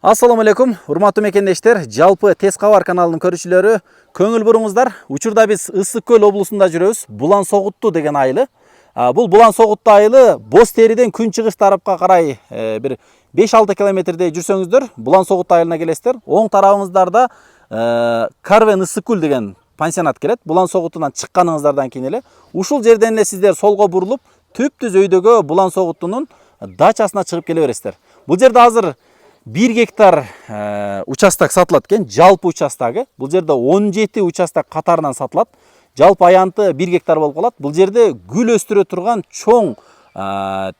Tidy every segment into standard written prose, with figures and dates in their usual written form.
Ассаламу алейкум, урматтуу мекендештер, жалпы Тез кабар каналынын көрүүчүлөрү, көңүл буруңуздар. Учурда биз Ысык Көл облусунда жүрөбүз. Булан Согутту деген айылы. Бул Булан Согутту айылы Боз Териден күн чыгыш тарапка карай бир 5-6 километрдей жүрсөңүздөр, Булан Согутту айылына келесиздер. Оң тарабыңыздарда Карвен Ысык Көл деген пансионат келет. Булан Согуттунан чыкканыңыздардан кийин эле ушул жерден эле сиздер солго бурулуп, түптүз өйдөгө Булан Согуттунун дачасына чыгып келе бересиздер. Бул жерде азыр 1 гектар участок сатылат экен, жалпы участогу. Бул жерде 17 участок катарынан сатылат. Жалпы аянты 1 гектар болуп калат. Бул жерде гүл өстүрө турган чоң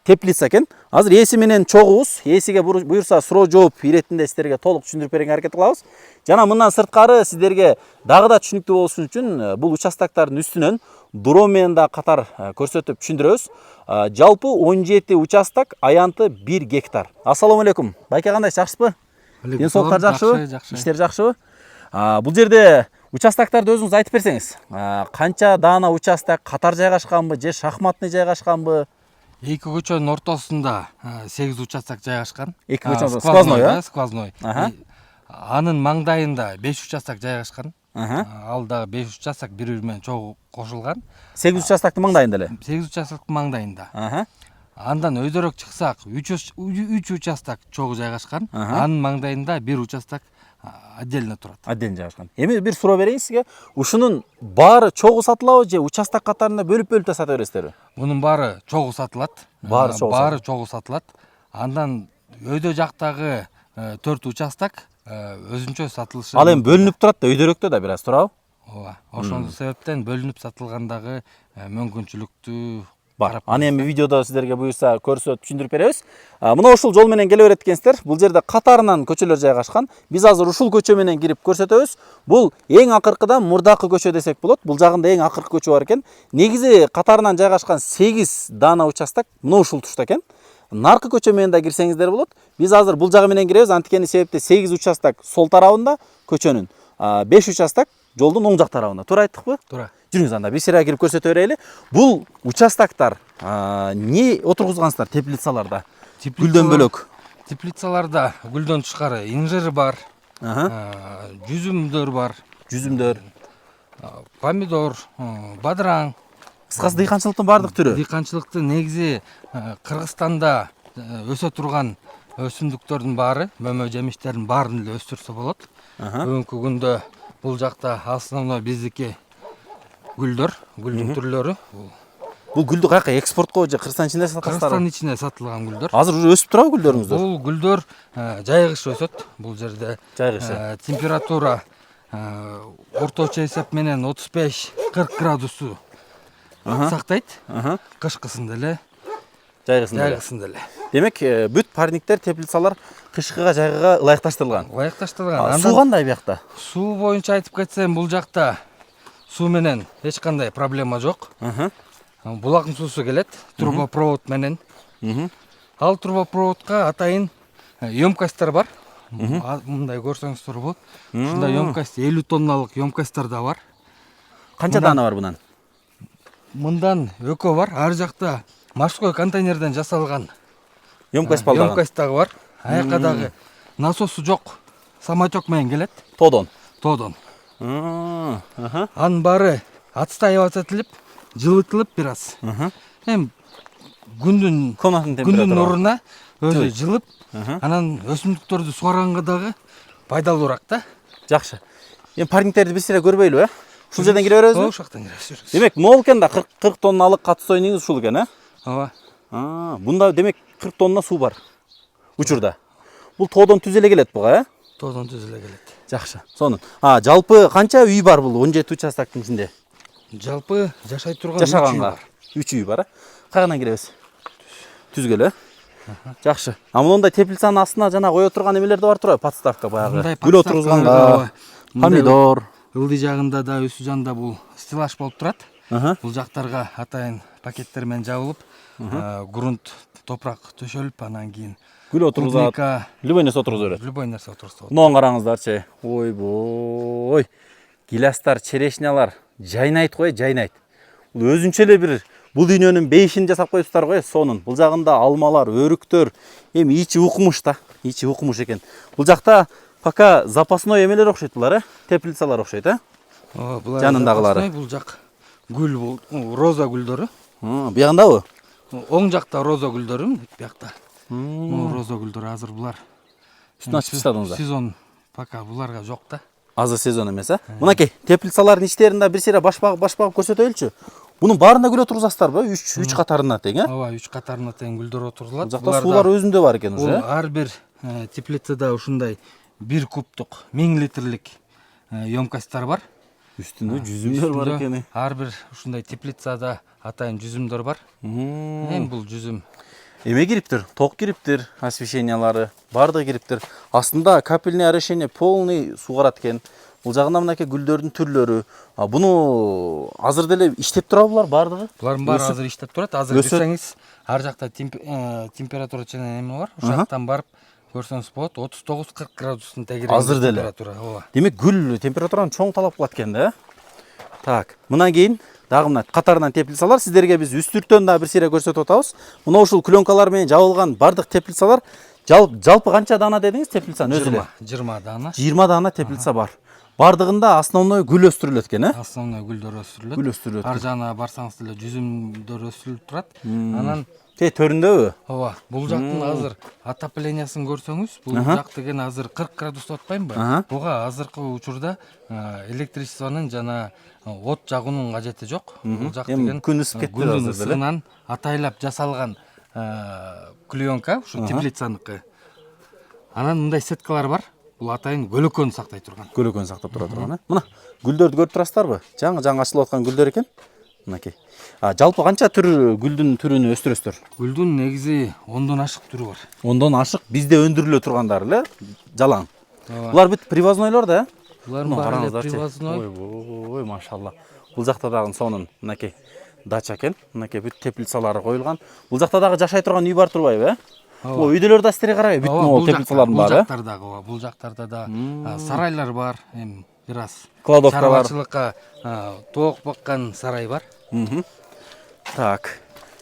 теплица экен. Азыр ээси менен чогубуз. Ээсиге буюрса суроо жооп иретинде сиздерге толук түшүндүрүп берүүгө аракет кылабыз. Жана мындан сырткары сиздерге дагы да түшүнүктүү болуш үчүн бул участоктордун үстүнөн дрон менен да катар көрсөтүп түшүндүрөбүз. Жалпы 17 участок, аянты 1 гектар. Ассаламу алейкум. Байке кандайсыз, жакшысызбы? Ден соолуктар жакшыбы? Иштер жакшыбы? Бул жерде участокторду өзүңүз айтып берсеңиз. Канча даана участок, катар жайгашканбы же шахматный жайгашканбы? Эки көчөнүн ортосунда 8 участок жайгашкан. Эки көчөнүн сквозной, сквозной. Анын маңдайында 5 участок жайгашкан. Ал дагы 5 участок бири-бири менен чогуу кошулган. 8 участоктун маңдайында эле. 8 участоктун маңдайында. Андан өйдөрөөк чыксак 3 участок чогуу жайгашкан. Анын маңдайында 1 участок отдельно турат. Отдельно жайгашкан. Эми бир суроо берейин сизге. Ушунун баары чогуу сатылабы же участок катарында бөлүп да сата бересиздерби? Мунун баары чогуу сатылат. Баары чогуу сатылат. Андан өйдө жактагы 4 участок өзүнчө сатылышы. Ал эми бөлүнүп турат да, өйдөрөктө да бир аз турабы? Ооба. Ошол себептен бөлүнүп сатылгандагы мүмкүнчүлүктүү бар. Аны эми видеодо сиздерге буюрса көрсөтүп түшүндүрүп беребиз. Мына ушул жол менен келе берет экенсиздер. Бул жерде катарынан көчөлөр жайгашкан. Биз азыр ушул көчө менен кирип көрсөтөбүз. Бул эң акыркыдан мурдакы көчө десек болот. Бул жагында эң акыркы көчө бар экен. Негизи катарынан жайгашкан 8 даана участок мына ушул тушта экен. Наркы көчө менен да кирсеңиздер болот. Биз азыр бул жагы менен киребиз. Анткени себепти 8 участок сол тарабында көчөнүн, 5 участок жолдун оң жак тарабында. Туура айттыкпы? Туура. Жүрүңүз анда биз сирага кирип көрсөтө берели. Бул участоктор не отургузгансыздар теплицаларда? Гүлдөн бөлөк. Теплицаларда гүлдөн тышкары инжир бар, жүзүмдөр бар. Жүзүмдөр, помидор, бадыраң. кыскасы дыйканчылыктын баардык түрү. Дыйканчылыктын негизи Кыргызстанда өсө турган өсүмдүктөрдүн баары, мөмө жемиштердин баарын эле өстүрсө болот. Бүгүнкү күндө бул жакта основной биздики гүлдөр, гүлдүн түрлөрү. Бул гүлдү каяка экспортко же Кыргызстан ичинде сатасыздарбы? Кыргызстан ичинде сатылган гүлдөр. Азыр уже өсүп турабы гүлдөрүңүздөр? Бул гүлдөр жайгыш өсөт. Бул жерде температура орточо эсеп менен 35-40 градусту сактайт. Кышкысында эле жайгысында эле. Демек, бүт парниктер, теплицалар кышкыга жайгыга ылайыкташтырылган. Суу кандай биякта? Суу боюнча айтып кетсем, бул жакта суу менен эч кандай проблема жок. Булактын суусу келет, трубопровод менен. Ал трубопроводко атайын емкосттер бар. Мындай көрсөңүздөр болот. Ушундай емкость 50 тонналык емкосттер да бар. Канча даана бар бунан? Мындан экөө бар. Ар жакта морской контейнерден жасалган Емкость балдаган. Емкость дагы бар. Аяка дагы насосу жок. Самотек менен келет. Тоодон. Анын баары отстаиваться этилип, жылытылып бир аз. Эми күндүн нуруна өзү жылып, анан өсүмдүктөрдү сугарганга дагы пайдалуураак да. Жакшы. Эми парникттерди биз сире көрбөйлүбү, Ушул жерден кире беребизби? Ошол жактан кире беребиз. Демек, могул экен да 40 тонналык катсой негиз ушул экен, Ооба. Бунда демек 40 тонна суу бар. Учурда. Бул тоодон түз эле келет буга, Тоодон түз эле келет. Жакшы. Сонун. Жалпы канча үй бар бул 17 участоктун ичинде? Жалпы жашай турган жашаганга 3 үй бар. Кайгынан киребиз? Түзгө эле. Жакшы. Мондай теплицанын астына жана кое турган эмелер да бар турабы? Подставка баягы. Гүл отургузганга, помидор. Ылдый жагында да, өсү жанында бул стеллаж болуп турат. Бул жактарга атайын пакеттер менен жабылып, грунт, топурак төшөлүп, анан кийин гүл отургузат. Любой нерсе отургуза берет. Любой нерсе отургуза берет. Мына караңыздарчы. Ойбой. Гиластар, черешнялар жайнайт кой, жайнайт. Бул өзүнчө эле бир бул дүйнөнүн бейишин жасап коюпсуздар го, сонун. Бул жагында алмалар, өрүктөр, эми ичи укмуш да. Ичи укмуш экен. Бул жакта пока запасной эмелер окшойт булар, теплицалар окшойт, Булар жанындагылары. бул жак гүл, бул роза гүлдөрү. Бuyагындабы? Оң жакта роза гүлдөрү, биякта. Роза гүлдөрү азыр булар. Үстүн ачып таштадыңыздар. Сезон пока буларга жок да. Азыр сезон эмес, Мынакей, теплицалардын ичтеринде бир сире башпагып көрсөтөйлүчү. Бунун баарына гүл отургузасыздарбы? 3 катарына тең, Ооба, 3 катарына тең гүлдөр отурулат. Бул жакта суулар өзүндө бар экен уже. Ар бир теплицада ушундай 1 кубтук 1000 литрлик емкосттар бар. Үстүндө жүзүмдөр бар экен. Ар бир ушундай теплицада атайын жүзүмдөр бар. Эми бул жүзүм Эме кириптир, ток кириптир, освещениялары, бардыгы кириптир. Астында капельный орошение полный суу карат экен. Бул жагында мынакей гүлдөрдүн түрлөрү. Буну азыр деле иштеп турабы булар бардыгы? Булардын баары азыр иштеп турат. Азыр көрсөңүз, ар жакта температура чейин эме бар. Ошол жактан барып көрсөңүз болот. 39-40 градустун тегерегинде Азыр деле. температура. Ооба. Демек гүл температураны чоң талап кылат экен да. Так, мындан кийин дагы мына катарынан теплицалар сиздерге биз үстүртөн да бир сире көрсөтүп атабыз. Мына ушул клёнкалар менен жабылган бардык теплицалар жалпы канча дана дедиңиз теплицанын өзү эле? 20 дана. 20 дана теплица бар. Бардыгында основной гүл өстүрүлөт экен, Основной гүлдөр өстүрүлөт. Гүл өстүрүлөт. Ар жагына барсаңыз деле жүзүмдөр өстүрүлүп турат. Анан төрүндөбү? ооба, бул жактын азыр отоплениясын көрсөңүз, бул жак деген азыр 40 градуста атпаймбы? Буга азыркы учурда электричествонун жана от жагуунун кажети жок. Бул жак деген күн ысып кетти азыр деле. ысыгынан атайлап жасалган клеенка, ушу теплицаныкы. Анан мындай сеткалар бар. Бул атайын көлөкөнү сактай турган. Көлөкөнү сактап тура турган, Мына гүлдөрдү көрүп турасыздарбы? Жаңы ачылып аткан гүлдөр экен. Мынакей. Жалпы канча түр гүлдүн түрүнү өстүрөсүздөр? Гүлдүн негизи 10дон ашык түрү бар. 10дон ашык бизде өндүрүлө тургандар эле жалаң. Ооба. Булар бүт привознойлор да, Булардын баары эле привозной. Ой, машалла. Бул жакта дагы сонун, мынакей дача экен. Мынакей бүт теплицалары коюлган. Бул жакта дагы жашай турган үй бар турбайбы, Үйдөлөр да сиздерге карабайбы? Бүт могу теплицалардын баары. Бул жактарда да сарайлар бар, эми бир аз Кладовкалар. чарбачылыкка тоок баккан сарай бар. Так.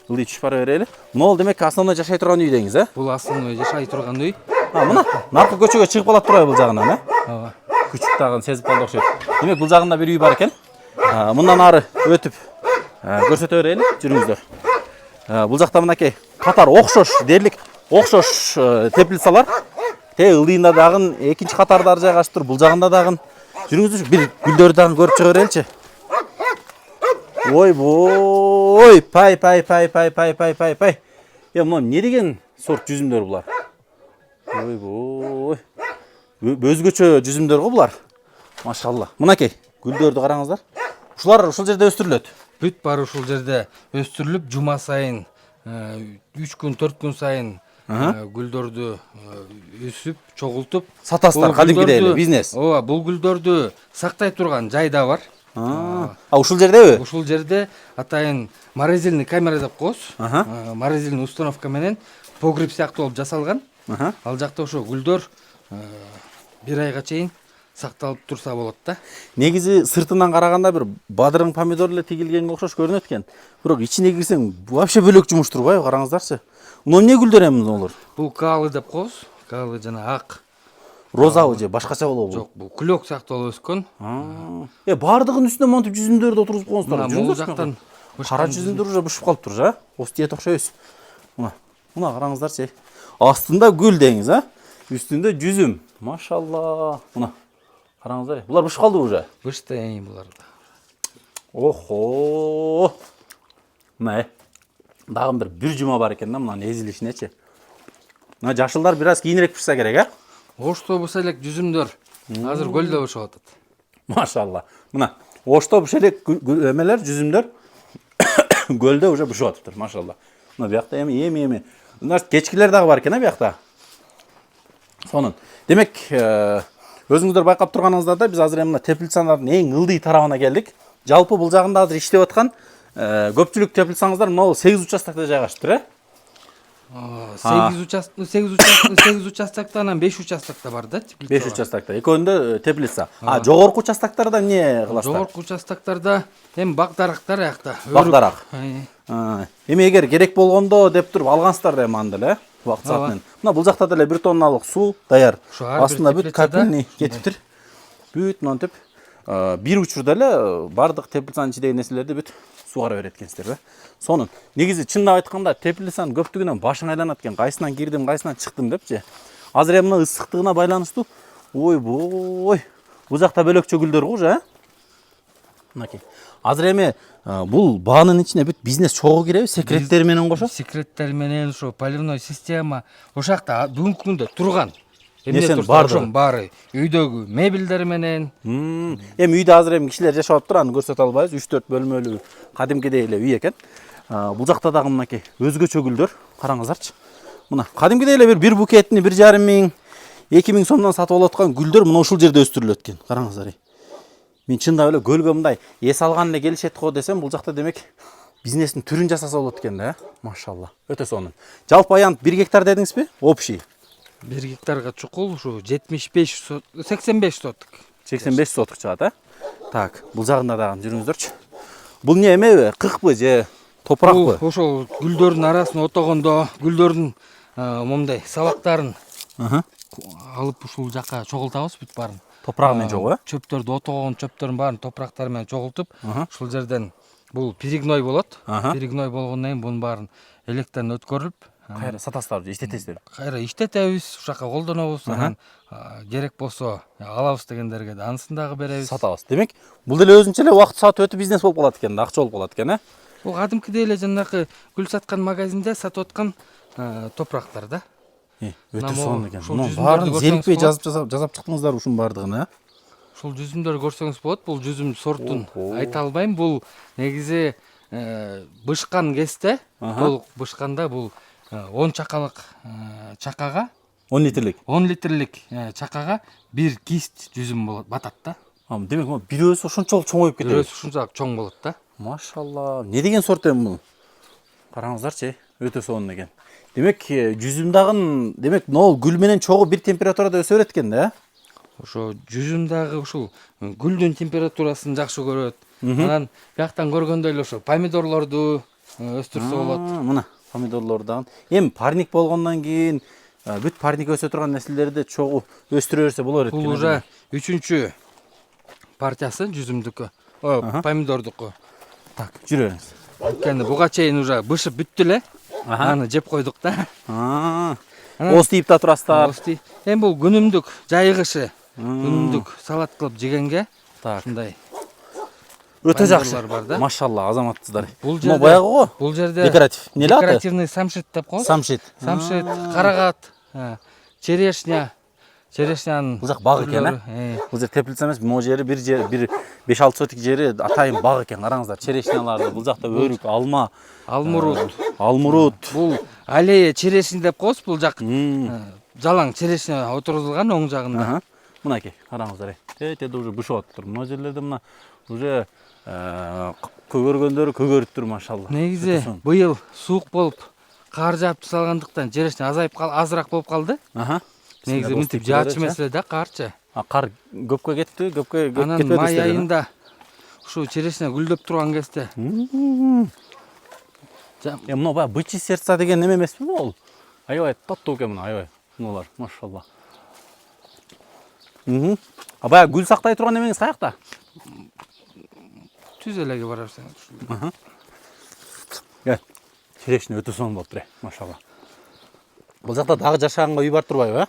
Ылдый түшүп бара берели. Могул демек основной жашай турган үй деңиз, Бул основной жашай турган үй. Мына наркы көчөгө чыгып калат турбайбы бул жагынан, Ооба. Күчүк дагы сезип калды окшойт. Демек бул жагында бир үй бар экен. Мындан ары өтүп көрсөтө берели, жүрүңүздөр. Бул жакта мынакей катар окшош, дерлик окшош теплицалар. Ылдыйында дагы экинчи катардар жайгашып тур. Бул жагында дагы жүрүңүздөр, бир гүлдөрдү дагы көрүп чыга береличи. Ой, пай. Мына эмне деген сорт жүзүмдөр булар? Ой. Өзгөчө жүзүмдөр го булар. Машалла. Мынакей, гүлдөрдү караңыздар. Ушулар ушул жерде өстүрүлөт. Бүт баары ушул жерде өстүрүлүп, жума сайын 3 күн, 4 күн сайын гүлдөрдү өсүп, чогултуп Сатасыздар кадимкидей эле бизнес. Ооба, бул гүлдөрдү сактай турган жай да бар. Ушул жердеби? Ушул жерде атайын морозильный камера деп коебуз. Морозильный установка менен погреб сыяктуу болуп жасалган. Ал жакта ошо гүлдөр 1 айга чейин сакталып турса болот да. Негизи сыртынан караганда бир бадырың помидор эле тигилгенге окшош көрүнөт экен. Бирок ичине кирсең вообще бөлөк жумуш турбайбы, караңыздарчы. Мына эмне гүлдөр эми булар? Бул каалы деп коебуз. Каалы жана ак. Розабы же башкача болобу? Жок, бул күлөк сыяктуу болуп өскөн. Бардыгынын үстүнө монтип жүзүмдөрдү отургузуп койгонсуздар. Бул жактан кара жүзүмдөр уже бушуп калыптыр, Остиет окшойбуз. Мына караңыздарчы. Астында гүл деңиз, Үстүндө жүзүм. Машалла. Мына караңыздар. Булар бушуп калды уже. Бышты буларда. Охо. Мына дагы бир жума бар экен да мынанын эзилишинечи. Мына жашылдар бир аз кийинирээк пишса керек, Ошто буша элек жүзүмдөр азыр көлдө бошоп атат. Машалла. Мына ошто буша элек эмелер, жүзүмдөр көлдө уже бушуп атыптыр, машалла. Мына биякта эми. Мына кечкилер дагы бар экен, биякта. Сонун. Демек, өзүңүздөр байкап турганыңыздарда биз азыр мына теплицалардын эң ылдый тарабына келдик. Жалпы бул жагында азыр иштеп аткан көпчүлүк теплицаңыздар мына 8 участокто жайгашыптыр, 8 участокто анан 5 участокто бар да теплица. 5 участокто. Экөөнүндө теплица. Жогорку участоктарда эмне кыласыздар? Жогорку участоктарда эми бак дарактар аякта. Бак дарак. Эми эгер керек болгондо деп туруп алгансыздар да эми аны деле, убакыт саат менен. Мына бул жакта деле 1 тонналык суу даяр. Астында бүт капельный кетиптир. Бүт монтип бир учурда эле бардык теплицанын ичидеги нерселерди бүт сугара берет экенсиздер да. Сонун негизи чындап айтканда теплицанын көптүгүнөн башың айланат экен. Кайсынан кирдим, кайсынан чыктым депчи. Азыр эми мына ысыктыгына байланыштуу. Ойбой. Бул жакта бөлөкчө гүлдөр го уже, Мынакей. Азыр эми бул баанын ичине бүт бизнес чогуу киреби, секреттери менен кошо? Секреттери менен ушу поливной система ошакта бүгүнкү күндө турган. Нерсенин бардыгы. Баары үйдөгү мебелдер менен. Эми үйдө азыр эми кишилер жашап атыптыр, аны көрсөтө албайбыз. 3-4 бөлмөлүү кадимкидей эле үй экен. Бул жакта дагы мынакей өзгөчө гүлдөр. Караңыздарчы. Мына кадимкидей эле бир букетини 1,5 миң, 2 миң сомдон сатып алып аткан гүлдөр мына ушул жерде өстүрүлөт экен. Караңыздар. Мен чындап эле көлгө мындай эс алган эле келишет го десем, бул жакта демек бизнестин түрүн жасаса болот экен да, машалла. Өтө сонун. Жалпы аянт 1 гектар дедиңизби? Общий. 1 гектарга чукул ушу 85 соток. 85 соток чыгат, а? Так, бул жагында дагы жүрүңүздөрчү. Бул не эмеби? Кыкпы же топуракпы? Ошол гүлдөрдүн арасын отогондо, гүлдөрдүн момундай сабактарын алып ушул жака чогултабыз бүт баарын. Топурагы менен жогу, Чөптөрдү отогон чөптөрдүн баарын топурактары менен чогултуп, ушул жерден бул перегной болот. Перегной болгондон кийин бунун баарын электен өткөрүлүп, кайра сатасыздар же иштетесиздер? Кайра иштетебиз, ушака колдонобуз, анан керек болсо алабыз дегендерге да анысын дагы беребиз. Сатабыз. Демек, бул деле өзүнчө эле убакыт саат өтүп бизнес болуп калат экен, акча болуп калат экен, Бул кадимкидей эле жанагы гүл саткан магазинде сатып аткан топурактар да. Өтө сонун экен. Мунун баарын зерикпей жасап чыктыңыздар ушунун баардыгын, Ушул жүзүмдөрдү көрсөңүз болот. Бул жүзүм сортун айта албайм. Бул негизи бышкан кезде, толук бышканда бул 10 чакалык чакага 10 литрлик. 10 литрлик чакага бир кист жүзүм болот, батат да. Демек, бирөөсү ошончолук чоңоюп кетет. Бирөөсү ушунчалык чоң болот да. Машалла. Не деген сорт эми бул? Караңыздарчы, өтө сонун экен. Демек, жүзүм дагы, демек, нол гүл менен чогуу бир температурада өсө берет экен да? Ошо жүзүм дагы ушул гүлдүн температурасын жакшы көрөт. Анан бияктан көргөндөй эле ошо помидорлорду өстүрсө болот. Мына помидорлор дагы. Эми парник болгондон кийин бүт парник өсө турган нерселерди чогуу өстүрө берсе боло берет. Бул уже 3-чү партиясы жүзүмдүкү, помидордуку. Так, жүрө бериңиз. Анткени буга чейин уже бышып бүттү эле. Аны жеп койдук да. Ооз тийип да турасыздар. Эми бул күнүмдүк жайгышы, күнүмдүк салат кылып жегенге ушундай. Өтө жакшы. Машалла, азаматсыздар. Бул баягы го. Бул жерде декоратив. Эмне аты? Декоративный самшит деп коебуз. Самшит. Самшит, карагат, черешня. Черешнянын бул жак баг экен, Бул жер теплица эмес, могу жери бир 5-6 сотик жери атайын баг экен. Караңыздар, черешняларды, бул жакта өрүк, алма, алмурут. Бул аллея черешня деп коебуз. Бул жак жалаң черешня отурулган оң жагында. Мынакей, караңыздар. Тетеде уже бышып атыптыр. Мына жерлерде мына уже көгөргөндөрү көгөрүптүр, машалла. Негизи быйыл суук болуп, кар жаап салгандыктан черешня азайып азыраак болуп калды. Негизи мынтип жаачы маселе да, карчы. Кар көпкө кетти, көпкө кетпеди. Анан май айында ушу черешня гүлдөп турган кезде. Мына баягы бычий сердца деген неме эмеспи бул? Аябай таттуу экен мына, аябай. Мыналар, машалла. Баягы гүл сактай турган немеңиз каякта? Түз элеге бара берсеңиз. Черешня өтө сонун болуптур, машалла. Бул жакта дагы жашаганга үй бар турбайбы,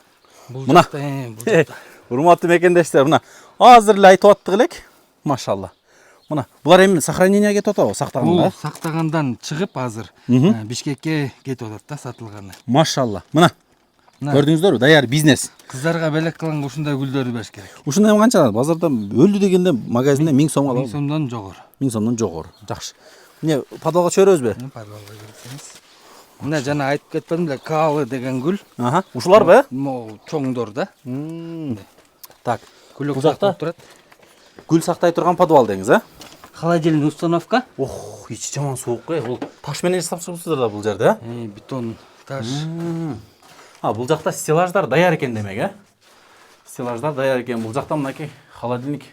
Бул жакта, урматтуу мекендештер, мына азыр эле айтып аттык элек, машалла. Мына булар эми сохранение кетип атабы, сактаганга? Бул сактагандан чыгып азыр Бишкекке кетип атат да, сатылганы. Машалла. Мына көрдүңүздөрбү, даяр бизнес. Кыздарга белек кылганга ушундай гүлдөрдү бериш керек. Ушундай канча? Базарда өлдү дегенде магазинде 1000 сом алабыз. 1000 сомдон жогору. 1000 сомдон жогору. Жакшы. Эмне подвалга чөбөрөбүзбү? Подвалга берсеңиз. Мына жана айтып кетпедим беле, каалы деген гүл. Ушуларбы? Чоңдор да. Так. Бул жакта турат. Гүл сактай турган подвал деңиз, Холодильный установка. Ох, ичи жаман суук, бул таш менен жасап чыгыпсыздар да бул жерде, Бетон, таш. Бул жакта стеллаждар даяр экен демек, Стеллаждар даяр экен. Бул жакта мынакей холодильник,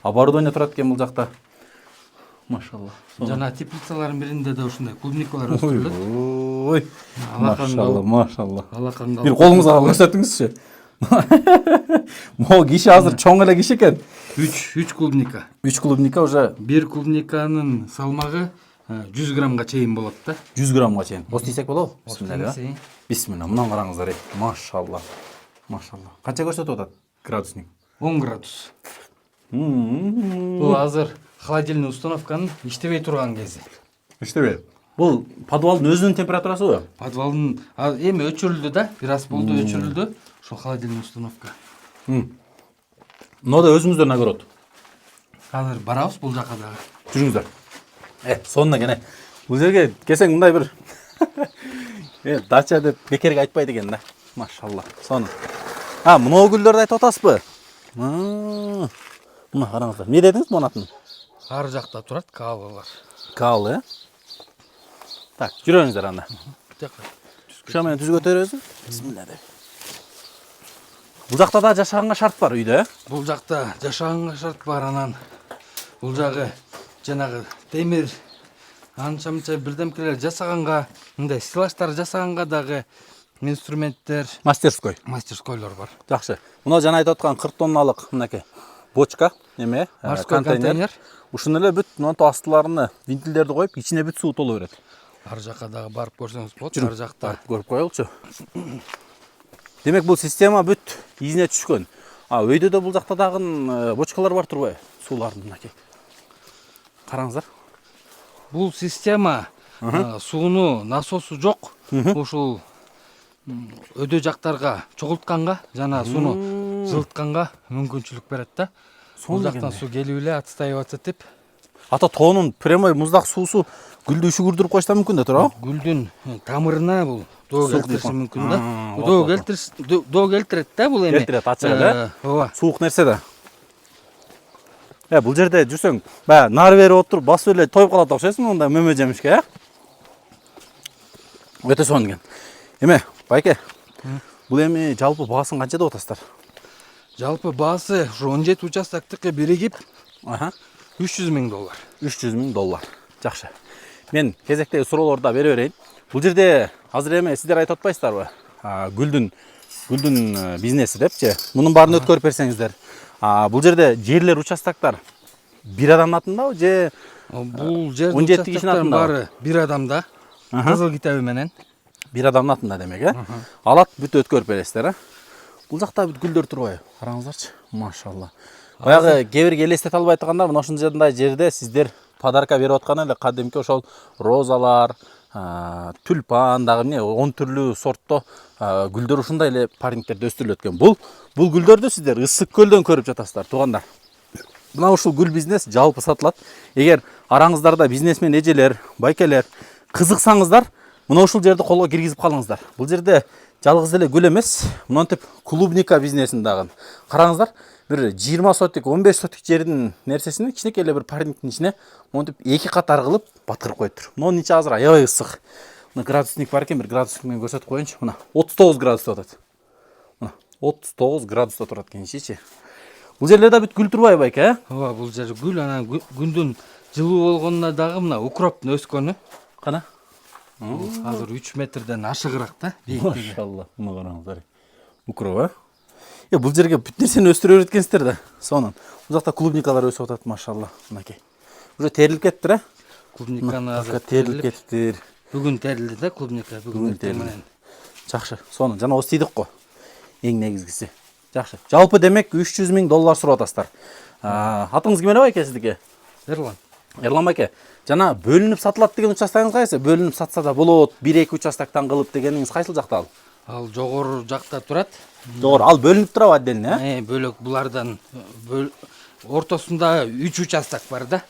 оборудование турат экен бул жакта. Машалла. Жана теплицалардын биринде да ушундай клубникалар өстүрүлөт. Ой. Машалла, машалла. Алаканга. Бир колуңузга көрсөтүңүзчү. Могу киши азыр чоң эле киши экен. 3 клубника. 3 клубника уже Бир клубниканын салмагы 100 граммга чейин болот да. 100 граммга чейин. Костисек болобу? Бисмилла. Бисмилла. Бисмилла. Мынан караңыздар. Машалла. Машалла. Канча көрсөтүп атат градусник? 10 градус. Бул азыр холодильный установканын иштебей турган кези. Иштебей. Бул подвалдын өзүнүн температурасыбы? Подвалдын эми өчүрүлдү да, бир аз болду өчүрүлдү. Ошол холодильный установка. Мына да өзүңүздөр нагород. Азыр барабыз бул жака дагы. Жүрүңүздөр. Сонуна кene. Бул жерге келсең мындай бир дача деп бекерге айтпайт экен да. Машалла. Сону. Мына гүлдөрдү айтып атасызбы? Мына караңыздар. Не дедиңиз мунун атын? Ар жакта турат каалылар. Каалы. Так, жүрөңүздөр анда. Ушо менен түз көтөрөбүзбү? Бисмилла деп. Бул жакта да жашаганга шарт бар үйдө, Бул жакта жашаганга шарт бар, анан бул жагы жанагы темир анча-мынча бирдемкелер жасаганга, мындай стеллаждар жасаганга дагы инструменттер, мастерскойлор бар. Жакшы. Мына жана айтып аткан 40 тонналык мынакей бочка, эме, контейнер. Ушуну эле бүт мынтип астыларына винтилдерди коюп, ичине бүт суу толо берет. Ар жака дагы барып көрсөңүз болот. Ар жакта көрүп коелучу. Демек бул система бүт изине түшкөн. Өйдө да бул жакта дагы бочкалар бар турбайбы? Суулардын мынакей. Караңыздар. Бул система сууну насосу жок. Ушул өдө жактарга чогултканга жана сууну жылытканга мүмкүнчүлүк берет да. Бул жактан суу келип эле отстаиваться этип. Ата тоонун прямой муздак суусу гүлдү үшүгүрдүрүп койсо мүмкүн да туурабы? Гүлдүн тамырына бул доо келтириши мүмкүн да. Доо келтирет да бул эми. Келтирет, ачык эле. Ооба. Суук нерсе да. Бул жерде жүрсөң, баягы нары бери отуруп басып эле тоюп калат окшойсуң мындай мөмө жемишке, Өтө сонун экен. Эме, байке. Бул эми жалпы баасын канча деп атасыздар? Жалпы баасы ушу 17 участоктуку биригип $300 $300,000. $300,000. Жакшы. Мен кезектеги суроолорду да бере берейин. Бул жерде азыр эме сиздер айтып атпайсыздарбы? Гүлдүн бизнеси депчи. Мунун баарын өткөрүп берсеңиздер. Бул жерде жерлер, участоктор бир адамдын атындабы же бул жерде участоктордун баары бир адамда. Кызыл китеби менен. Бир адамдын атында демек, Алат бүт өткөрүп бересиздер, Бул жакта бүт гүлдөр турбайбы? Караңыздарчы. Машалла. Баягы кээ бир элестете албай тургандар мына ушундай жерде сиздер подарка берип аткан эле кадимки ошол розалар, тюльпан дагы эмне 10 түрлүү сортто гүлдөр ушундай эле парниктерде өстүрүлөт экен. Бул гүлдөрдү сиздер Ысык көлдөн көрүп жатасыздар, туугандар. Мына ушул гүл бизнес жалпы сатылат. Эгер араңыздарда бизнесмен эжелер, байкелер кызыксаңыздар, мына ушул жерди колго киргизип калыңыздар. Бул жерде жалгыз эле гүл эмес, мынтип клубника бизнесин дагы караңыздар. Бир 20 сотик, 15 сотик жердин нерсесини кичинекей эле бир парниктин ичине мынтип 2 катар кылып батырып коюптур. Мунун ичи азыр аябай ысык. Мына градусник бар экен, бир градусник менен көрсөтүп коеюнчу. Мына 39 градуста атат. Мына 39 градуста турат экен ичи. Бул жерде да бүт гүл турбайбы байке, Ооба, бул жер гүл, анан күндүн жылуу болгонуна дагы мына укроптун өскөнү. Кана? Азыр 3 метрден ашыгыраак да, бийиктиги. Машалла, мына караңыздар. Укроп, бул жерге бүт нерсени өстүрө берет экенсиздер да. Сонун. Бул жакта клубникалар өсүп атат, машалла. Мынакей. Уже терилип кеттир, Клубниканы азыр терилип кеттир. Бүгүн терилди да клубника, бүгүн менен. Жакшы. Сонун. Жана осы тийдик го. Эң негизгиси. Жакшы. Жалпы демек $300,000 сурап атасыздар. Атыңыз ким эле байке сиздики? Эрлан. Эрлан байке. Жана бөлүнүп сатылат деген участогуңуз кайсы? Бөлүнүп сатса да болот, 1-2 участоктон кылып дегениңиз кайсыл жакта ал? Ал жогору жакта турат. Жогору, ал бөлүнүп турабы отдельно, Бөлөк булардан ортосунда 3 участок бар да.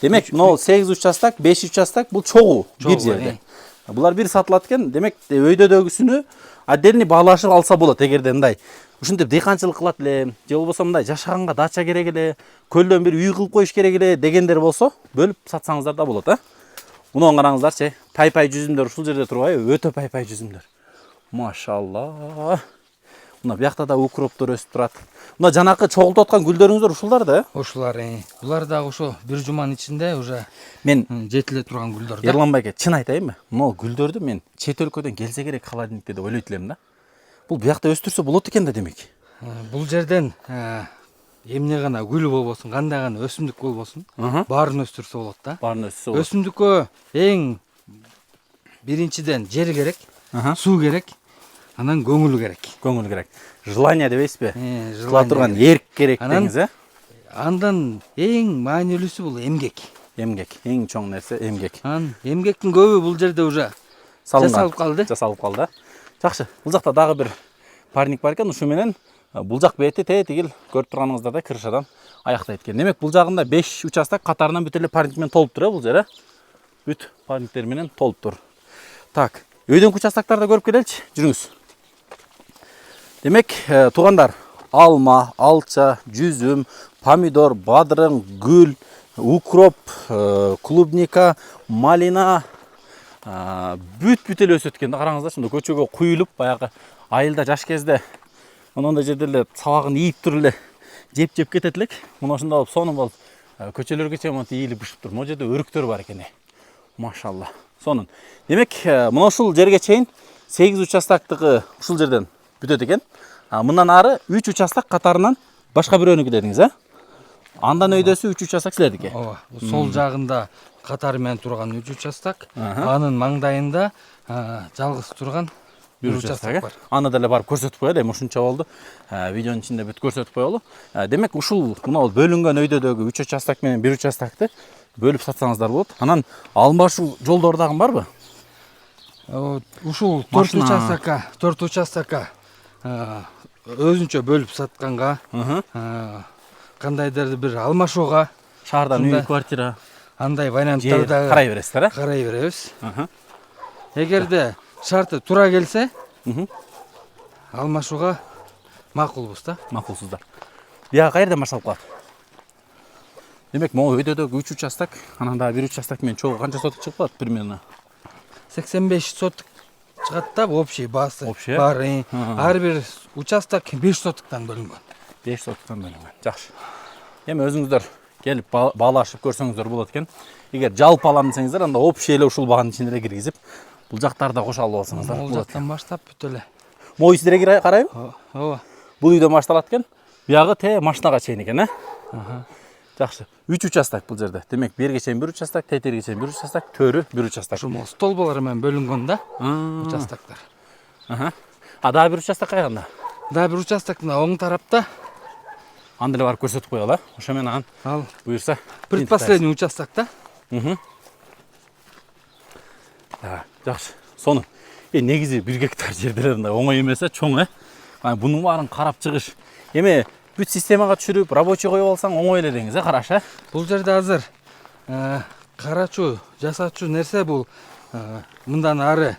Демек, мына 8 участок, 5 участок бул чогуу бир жерде. Булар бир сатылат экен. Демек, өйдөдөгүсүнү отдельный баалашып алса болот, эгерде мындай ушинтип дыйканчылык кылат эле, же болбосо мындай жашаганга дача керек эле, көлдөн бир үй кылып коюш керек эле дегендер болсо, бөлүп сатсаңыздар да болот, Муну караңыздарчы, пай жүзүмдөр ушул жерде турбайбы? Өтө пай жүзүмдөр. Машалла. Мына биякта да укроптор өсүп турат. Мына жанакы чогултуп аткан гүлдөрүңүздөр ушулар да? Ушулар, булар дагы ошо бир жуманын ичинде уже Мен жетиле турган гүлдөр да. Ерлан байке, чын айтайынбы? Могу гүлдөрдү мен чет өлкөдөн келсе керек холодильникте деп ойлойт элем да. Бул биякта өстүрсө болот экен да демек. Бул жерден эмне гана гүл болбосун, кандай гана өсүмдүк болбосун, баарын өстүрсө болот да. Баарын өстүрсө болот. Өсүмдүккө эң биринчиден жер керек, суу керек, анан көңүл керек. Көңүл керек. Желание дебейсизби? Кыла турган Желание. эрк керек деңиз, Андан эң маанилүүсү бул эмгек. Эмгек, эң чоң нерсе эмгек. Эмгектин көбү бул жерде уже жасалып калды. Жасалып калды. Жакшы. Бул жакта дагы бир парник бар экен. Ушу менен бул жак бети тегил көрүп турганыңыздардай крышадан аяктайт экен. Демек бул жагында 5 участок катарынан бүт эле парник менен толуп тур, бул жер, Бүт парниктер менен толуп тур. Так, өйдөнкү участоктарды көрүп келеличи. Жүрүңүз. Демек, туугандар, алма, алча, жүзүм, помидор, бадырың, гүл, укроп, клубника, малина бүт эле өсөт экен да. Караңыздарчы, мына көчөгө куюлуп, баягы айылда жаш кезде ондай жерде эле сабагын ийип туруп эле жеп кетет элек. Мына ушундай болуп, сонун болуп көчөлөргө чейин монтип ийилип бышып тур. Могу жерде өрүктөр бар экен. Машалла. Сонун. Демек, мына ушул жерге чейин 8 участоктугу ушул жерден бүтөт экен. Мындан ары 3 участок катарынан башка бирөөнүкү дедиңиз, Андан өйдөсү 3 участок силердики. Ооба. Сол жагында катары менен турган 3 участок, анын маңдайында жалгыз турган бир участок бар. Аны деле барып көрсөтүп коелу, эми ушунча болду. Видеонун ичинде бүт көрсөтүп коелу. Демек, ушул мына бөлүнгөн өйдөдөгү 3 участок менен 1 участокты бөлүп сатсаңыздар болот. Анан алмашуу жолдор дагы барбы? Ушул 4 участокка өзүнчө бөлүп сатканга, кандайдыр бир алмашууга, шаардан үй, квартира, андай варианттарда карай бересиздер, карай беребиз. Эгерде шарты туура келсе, алмашууга макулбуз да. Макулсуздар. Бияга каерден башталып калат? Демек, могу өйдөдөгү 3 участок, анан дагы 1 участок менен чогуу канча соток чыгып калат примерно? 85 соток чыгат да, общий баасы Общий, бар. Ар бир участок 5 соттуктан бөлүнгөн. 5 соттуктан бөлүнгөн. Жакшы. Эми өзүңүздөр келип баалашып көрсөңүздөр болот экен. Эгер жалпы алам десеңиздер, анда общий эле ушул баганын ичине эле киргизип, бул жактарды да кошо алып алсаңыздар Бул болот. жактан баштап бүт эле. Могу силерге карайбы? Ооба. Бул үйдөн башталат экен. Биягы те машинага чейин экен, Жакшы. 3 участок бул жерде. Демек, берге чейин 1 участок, тетерге чейин 1 участок, төрү 1 участок. Ушул столбалар менен бөлүнгөн да участоктор. Дагы 1 участок кайганда? Дагы бир участоктун оң тарапта. Аны деле барып көрсөтүп коелу, Ошо менен анан Ал буюрса, предпоследний участок да. Жакшы. Сонун. Негизи 1 гектар жерде мындай оңой эмес, чоң, Бунун баарын карап чыгыш. Эми бүт системага түшүрүп, рабочий коюп алсаң оңой эле деңиз, караш, Бул жерде азыр карачу, жасачу нерсе бул мындан ары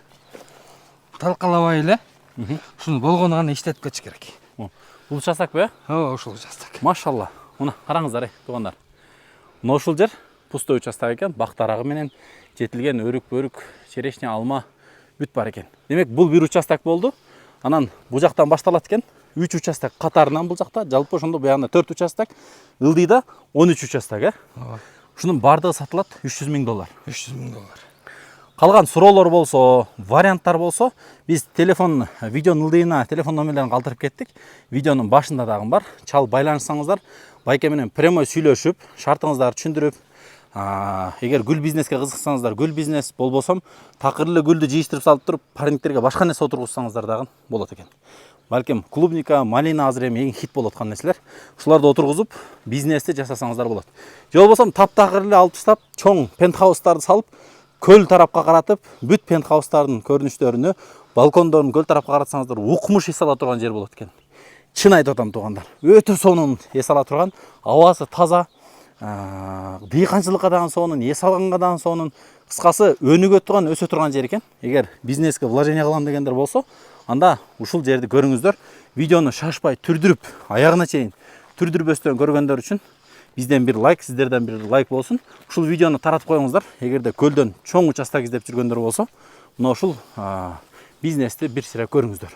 талкалабай эле ушуну болгону гана иштетип кетиш керек. Бул участокпу, Ооба, ушул участок. Машалла. Мына караңыздар, туугандар. Мына ушул жер пустой участок экен, бак дарагы менен жетилген өрүк-бөрүк, черешня, алма бүт бар экен. Демек, бул 1 участок болду. Анан бул жактан башталат экен. 3 участок катарынан бул жакта, жалпы ошондо буягында 4 участок, ылдыйда 13 участок, Ооба. Ушунун бардыгы сатылат $300 000. $300 000. Калган суроолор болсо, варианттар болсо, биз телефон, видеонун ылдыйына телефон номерлерин калтырып кеттик. Видеонун башында дагы бар. Чалып байланышсаңыздар, байке менен прямой сүйлөшүп, шартыңыздарды түшүндүрүп, эгер гүл бизнеске кызыксаңыздар, гүл бизнес болбосом, такыр эле гүлдү жыйыштырып салып туруп, парниктерге башка нерсе отургузсаңыздар дагы болот экен. Балким клубника, малина азыр эми эң хит болуп аткан нерселер. Ушуларды отургузуп, бизнести жасасаңыздар болот. Же болбосом таптакыр эле алып таштап, чоң пентхаустарды салып, көл тарапка каратып, бүт пентхаустардын көрүнүштөрүнө, балкондорун көл тарапка каратсаңыздар, укмуш эс ала турган жер болот экен. Чын айтып атам, туугандар. Өтө сонун эс ала турган, абасы таза, дыйканчылыкка дагы сонун, эс алганга дагы сонун. Кыскасы, өнүгө турган, өсө турган жер экен. Эгер бизнеске вложение кылам дегендер болсо, анда ушул жерди көрүңүздөр. Видеону шашпай түрдүрүп, аягына чейин түрдүрбөстөн көргөндөр үчүн бизден бир лайк, сиздерден бир лайк болсун. Ушул видеону таратып коюңуздар. Эгерде көлдөн чоң участок издеп жүргөндөр болсо, мына ушул бизнести бир сыйра көрүңүздөр.